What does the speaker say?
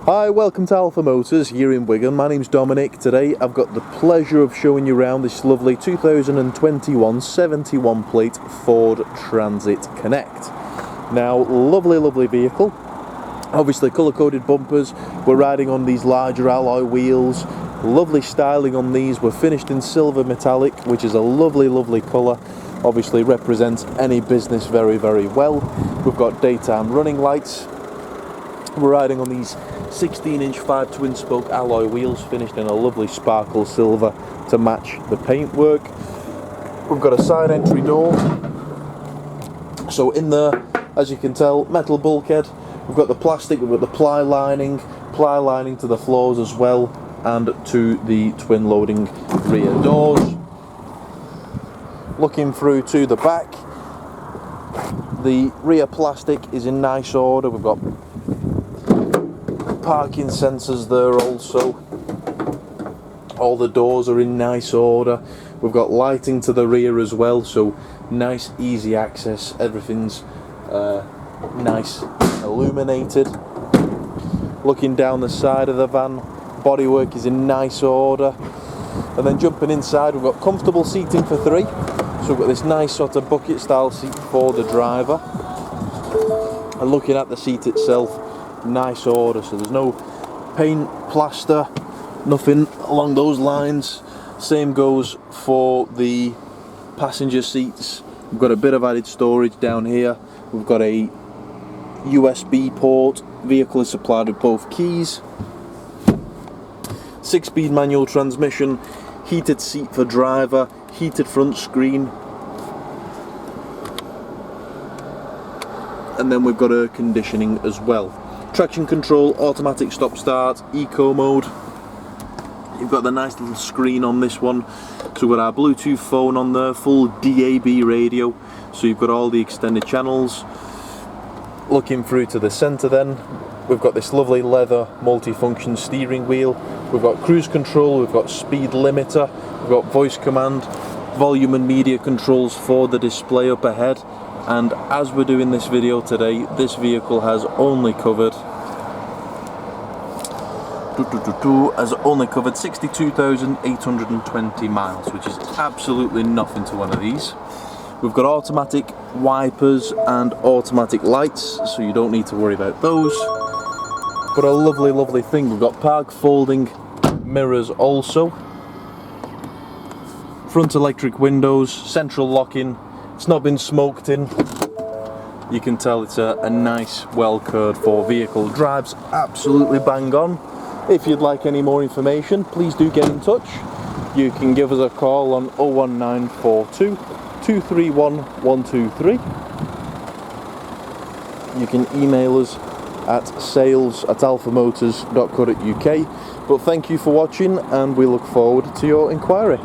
Hi, welcome to Alpha Motors here in Wigan. My name's Dominic. Today I've got the pleasure of showing you around this lovely 2021 71 plate Ford Transit Connet. Now, lovely vehicle. Obviously colour-coded bumpers. We're riding on these larger alloy wheels. Lovely styling on these. We're finished in silver metallic, which is a lovely colour. Obviously represents any business very well. We've got daytime running lights. We're riding on these 16-inch 5 twin-spoke alloy wheels, finished in a lovely sparkle silver to match the paintwork. We've got a side entry door. So in there, as you can tell, metal bulkhead. We've got the plastic, we've got the ply lining to the floors as well, and to the twin loading rear doors. Looking through to the back, the rear plastic is in nice order. We've got parking sensors there also. All the doors are in nice order. We've got lighting to the rear as well, so nice easy access. Everything's nice illuminated. Looking down the side of the van, bodywork is in nice order. And then jumping inside, we've got comfortable seating for three. So we've got this nice sort of bucket style seat for the driver. And looking at the seat itself, nice order, so there's no paint, plaster, nothing along those lines. Same goes for the passenger seats. We've got a bit of added storage down here. We've got a USB port. Vehicle is supplied with both keys. 6-speed manual transmission, heated seat for driver, heated front screen, and then we've got air conditioning as well. Traction control, automatic stop start, eco mode. You've got the nice little screen on this one. So we've got our Bluetooth phone on there, full DAB radio. So you've got all the extended channels. Looking through to the centre then, we've got this lovely leather multifunction steering wheel. We've got cruise control, we've got speed limiter, we've got voice command, volume and media controls for the display up ahead. And as we're doing this video today, this vehicle has only covered 62,820 miles, which is absolutely nothing to one of these. We've got automatic wipers and automatic lights, so you don't need to worry about those. But a lovely thing, we've got park folding mirrors also. Front electric windows, central locking. It's not been smoked in. You can tell it's a nice, well cared for vehicle. Drives absolutely bang on. If you'd like any more information, please do get in touch. You can give us a call on 01942 231 123. You can email us at sales@alphamotors.co.uk. But thank you for watching, and we look forward to your inquiry.